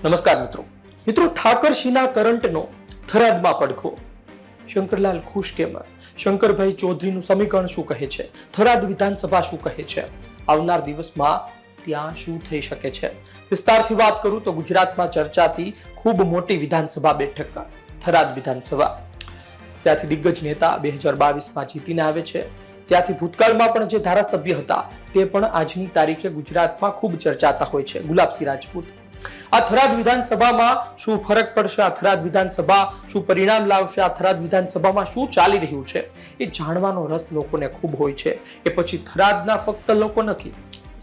નમસ્કાર મિત્રો ઠાકરસિંહના કરંટનો થરાદમાં પડખો. શંકરલાલ ખુશ કેમ? શંકરભાઈ ચૌધરીનું સમીકરણ શું કહે છે? થરાદ વિધાનસભા શું કહે છે? આવનાર દિવસમાં ત્યાં શું થઈ શકે છે? વિસ્તારથી વાત કરું તો ગુજરાતમાં ચર્ચાતી ખૂબ મોટી વિધાનસભા બેઠક થરાદ વિધાનસભા. ત્યાંથી દિગ્ગજ નેતા 2022માં જીતીને આવે છે. ત્યાંથી ભૂતકાળમાં પણ જે ધારાસભ્ય હતા તે પણ આજની તારીખે ગુજરાતમાં ખૂબ ચર્ચાતા હોય છે. ગુલાબસિંહ રાજપૂત. આ થરાદ વિધાનસભામાં શું ફરક પડશે? આ થરાદ વિધાનસભા શું પરિણામ લાવશે? આ થરાદ વિધાનસભામાં શું ચાલી રહ્યું છે એ જાણવાનો રસ લોકોને ખૂબ હોય છે. એ પછી થરાદના ફક્ત લોકો નથી,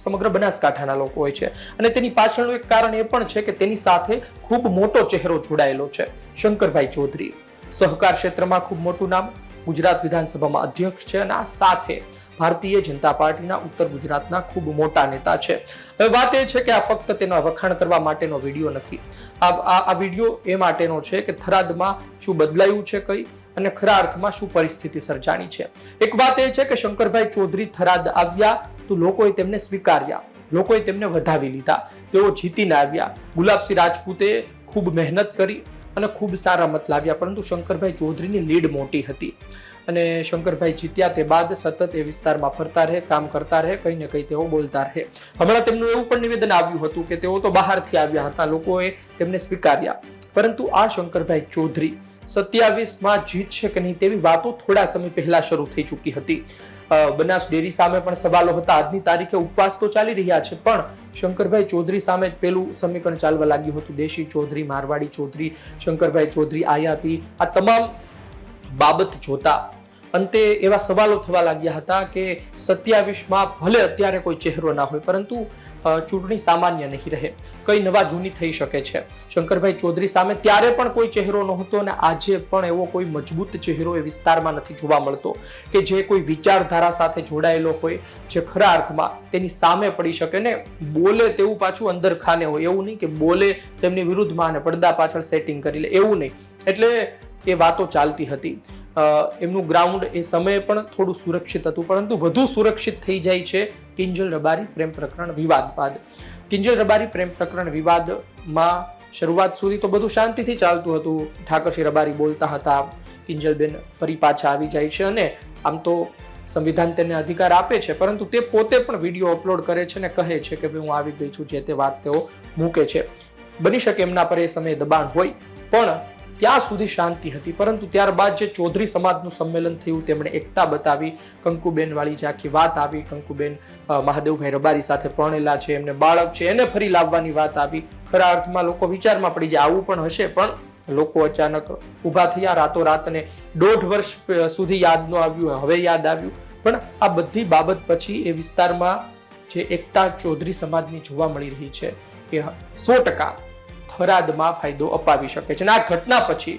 સમગ્ર બનાસકાંઠાના લોકો હોય છે. અને તેની પાછળનું એક કારણ એ પણ છે કે તેની સાથે ખૂબ મોટો ચહેરો જોડાયેલો છે. શંકરભાઈ ચૌધરી સહકાર ક્ષેત્રમાં ખૂબ મોટું નામ, ગુજરાત વિધાનસભામાં અધ્યક્ષ છે અને આ સાથે ભારતીય જનતા પાર્ટીના ઉત્તર ગુજરાતના ખૂબ મોટા નેતા છે. હવે વાત એ છે કે આ ફક્ત તેનો વખાણ કરવા માટેનો વિડીયો નથી. આ વિડીયો એ માટેનો છે કે થરાદમાં શું બદલાયું છે કઈ અને ખરા અર્થમાં શું પરિસ્થિતિ સર્જાણી છે. એક વાત એ છે કે શંકરભાઈ ચૌધરી થરાદ આવ્યા તો લોકોએ તેમને સ્વીકાર્યા, લોકોએ તેમને વધાવી લીધા, તેઓ જીતીને આવ્યા. ગુલાબસિંહ રાજપૂતે ખૂબ મહેનત કરી અને ખૂબ સારા મત લાવ્યા, પરંતુ શંકરભાઈ ચૌધરીની લીડ મોટી હતી અને શંકરભાઈ જીત્યા તે બાદ સતત એ વિસ્તારમાં ફરતા રહે, કામ કરતા રહે, કંઈ ને કંઈ તેઓ બોલતા રહે. હમણાં તેમનું એવું પણ નિવેદન આવ્યું હતું કે તેઓ તો બહારથી આવ્યા હતા, લોકોએ તેમને સ્વીકાર્યા. પરંતુ આ શંકરભાઈ ચૌધરી 27માં જીતશે કે નહીં તેવી વાતો થોડા સમય પહેલા શરૂ થઈ ચૂકી હતી. બનાસ ડેરી સામે પણ સવાલો હતા. આજની તારીખે ઉપવાસ તો ચાલી રહ્યા છે, પણ શંકરભાઈ ચૌધરી સામે પેલું સમીકરણ ચાલવા લાગ્યું હતું. દેશી ચૌધરી, મારવાડી ચૌધરી, શંકરભાઈ ચૌધરી આયાતી, આ તમામ બાબત જોતા અંતે એવા સવાલો થવા લાગ્યા હતા કે 27માં ભલે અત્યારે કોઈ ચહેરો ના હોય, પરંતુ ચૂંટણી સામાન્ય નહીં રહે, કઈ નવા જૂની થઈ શકે છે. શંકરભાઈ ચૌધરી સામે ત્યારે પણ કોઈ ચહેરો નહોતો અને આજે પણ એવો કોઈ મજબૂત ચહેરો એ વિસ્તારમાં નથી જોવા મળતો કે જે કોઈ વિચારધારા સાથે જોડાયેલો હોય, જે ખરા અર્થમાં તેની સામે પડી શકે ને બોલે તેવું પાછું અંદર ખાને હોય. એવું નહીં કે બોલે તેમની વિરુદ્ધમાં અને પડદા પાછળ સેટિંગ કરી લે, એવું નહીં. એટલે એ વાતો ચાલતી હતી. એમનું ગ્રાઉન્ડ એ સમયે પણ થોડું સુરક્ષિત હતું, પરંતુ વધુ સુરક્ષિત થઈ જાય છે કિંજલ રબારી પ્રેમ પ્રકરણ વિવાદ બાદ. કિંજલ રબારી પ્રેમ પ્રકરણ વિવાદમાં શરૂઆત સુધી તો બધું શાંતિથી ચાલતું હતું. ઠાકરસિંહ રબારી બોલતા હતા, કિંજલબેન ફરી પાછા આવી જાય છે અને આમ તો સંવિધાન તેને અધિકાર આપે છે, પરંતુ તે પોતે પણ વિડીયો અપલોડ કરે છે અને કહે છે કે હું આવી ગઈ છું, જે તે વાત તેઓ મૂકે છે. બની શકે એમના પર એ સમયે દબાણ હોય, પણ ત્યાં સુધી શાંતિ હતી. પરંતુ ત્યારબાદ જે ચૌધરી સમાજનું સંમેલન થયું, તેમણે એકતા બતાવી, કંકુબેન વાળી જે આખી વાત આવી, કંકુબેન મહાદેવભાઈ રબારી સાથે પરણેલા છે, એમને બાળક છે, એને ફરી લાવવાની વાત આવી. ખરા અર્થમાં લોકો વિચારમાં પડી જાય આવું પણ હશે, પણ લોકો અચાનક ઊભા થયા રાતોરાત અને 1.5 વર્ષ સુધી યાદ ન આવ્યું, હવે યાદ આવ્યું. પણ આ બધી બાબત પછી એ વિસ્તારમાં જે એકતા ચૌધરી સમાજની જોવા મળી રહી છે એ 100% થરાદમાં ફાયદો અપાવી શકે છે. અને આ ઘટના પછી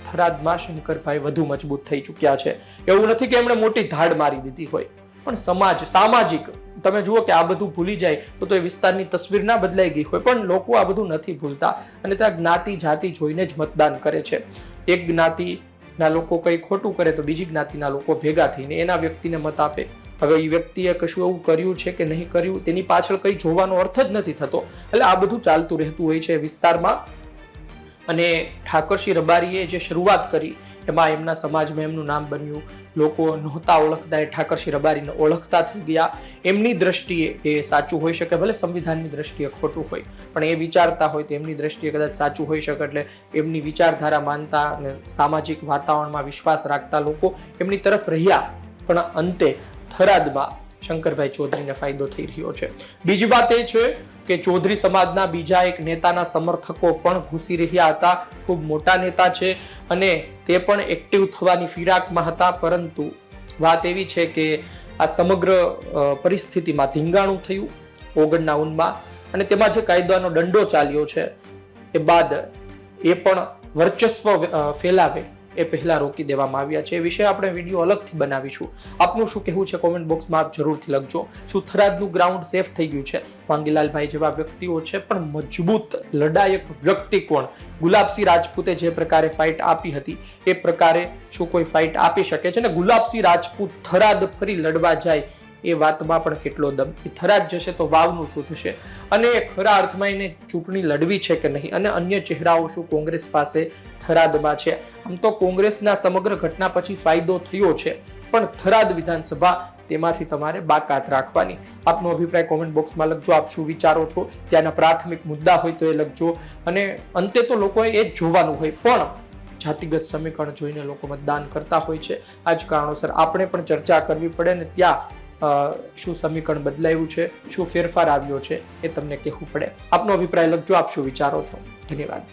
થરાદમાં શંકરભાઈ વધુ મજબૂત થઈ ચૂક્યા છે. એવું નથી કે એમણે મોટી ધાડ મારી દીધી હોય, પણ સામાજિક તમે જુઓ કે આ બધું ભૂલી જાય તો એ વિસ્તારની તસવીર ના બદલાઈ ગઈ હોય, પણ લોકો આ બધું નથી ભૂલતા અને ત્યાં જ્ઞાતિ જાતિ જોઈને જ મતદાન કરે છે. એક જ્ઞાતિના લોકો કંઈ ખોટું કરે તો બીજી જ્ઞાતિના લોકો ભેગા થઈને એના વ્યક્તિને મત આપે. હવે એ વ્યક્તિએ કશું એવું કર્યું છે કે નહીં કર્યું તેની પાછળ કંઈ જોવાનો અર્થ જ નથી થતો. એટલે આ બધું ચાલતું રહેતું હોય છે વિસ્તારમાં. અને ઠાકરસિંહ રબારીએ જે શરૂઆત કરી એમાં એમના સમાજમાં એમનું નામ બન્યું. લોકો નહોતા ઓળખતા, એ ઠાકરસિંહ રબારીને ઓળખતા થઈ ગયા. એમની દ્રષ્ટિએ એ સાચું હોઈ શકે, ભલે સંવિધાનની દ્રષ્ટિએ ખોટું હોય, પણ એ વિચારતા હોય તો એમની દ્રષ્ટિએ કદાચ સાચું હોઈ શકે. એટલે એમની વિચારધારા માનતા અને સામાજિક વાતાવરણમાં વિશ્વાસ રાખતા લોકો એમની તરફ રહ્યા. પણ અંતે થરાદમાં શંકરભાઈ ચૌધરીને ફાયદો થઈ રહ્યો છે. બીજી વાત એ છે કે ચૌધરી સમાજના બીજા એક નેતાના સમર્થકો પણ ઘૂસી રહ્યા હતા. ખૂબ મોટા નેતા છે અને તે પણ એક્ટિવ થવાની ફિરાકમાં હતા, પરંતુ વાત એવી છે કે આ સમગ્ર પરિસ્થિતિમાં ધીંગાણું થયું 99માં અને તેમાં જે કાયદાનો દંડો ચાલ્યો છે એ બાદ એ પણ વર્ચસ્વ ફેલાવે એ પહેલા રોકી દેવામાં આવ્યા છે. એ વિશે આપણે વિડીયો અલગથી બનાવીશું. આપનું શું કહેવું છે કોમેન્ટ બોક્સમાં આપ જરૂરથી લખજો. શું થરાદનું ગ્રાઉન્ડ સેફ થઈ ગયું છે? વાંગીલાલભાઈ જેવા વ્યક્તિઓ છે, પણ મજબૂત લડાયક વ્યક્તિ કોણ? ગુલાબસિંહ રાજપૂતે જે પ્રકારે ફાઇટ આપી હતી એ પ્રકારે શું કોઈ ફાઇટ આપી શકે છે? ને ગુલાબસિંહ રાજપૂત થરાદ ફરી લડવા જાય એ વાતમાં પણ કેટલો દમ. એ થરાદ જશે તો વાવનું શું થશે, અને ખરા અર્થમાં એને ચૂંટણી લડવી છે કે નહીં, અને અન્ય ચહેરાઓ શું કોંગ્રેસ પાસે થરાદમાં છે. આમ તો કોંગ્રેસના સમગ્ર ઘટના પછી ફાયદો થયો છે, પણ થરાદ વિધાનસભા તેમાંથી તમારે બાકાત રાખવાની. આપનો અભિપ્રાય કોમેન્ટ બોક્સમાં લખજો. આપ શું વિચારો છો, ત્યાંના પ્રાથમિક મુદ્દા હોય તો એ લખજો, અને અંતે તો લોકોએ એ જ જોવાનું હોય, પણ જાતિગત સમીકરણ જોઈને લોકો મતદાન કરતા હોય છે. આ જ કારણોસર આપણે પણ ચર્ચા કરવી પડે, ને ત્યાં શું સમીકરણ બદલાયું છે, શું ફેરફાર આવ્યો છે, એ તમને કહેવું પડે. આપનો અભિપ્રાય લખજો. આપ શું વિચારો છો. ધન્યવાદ.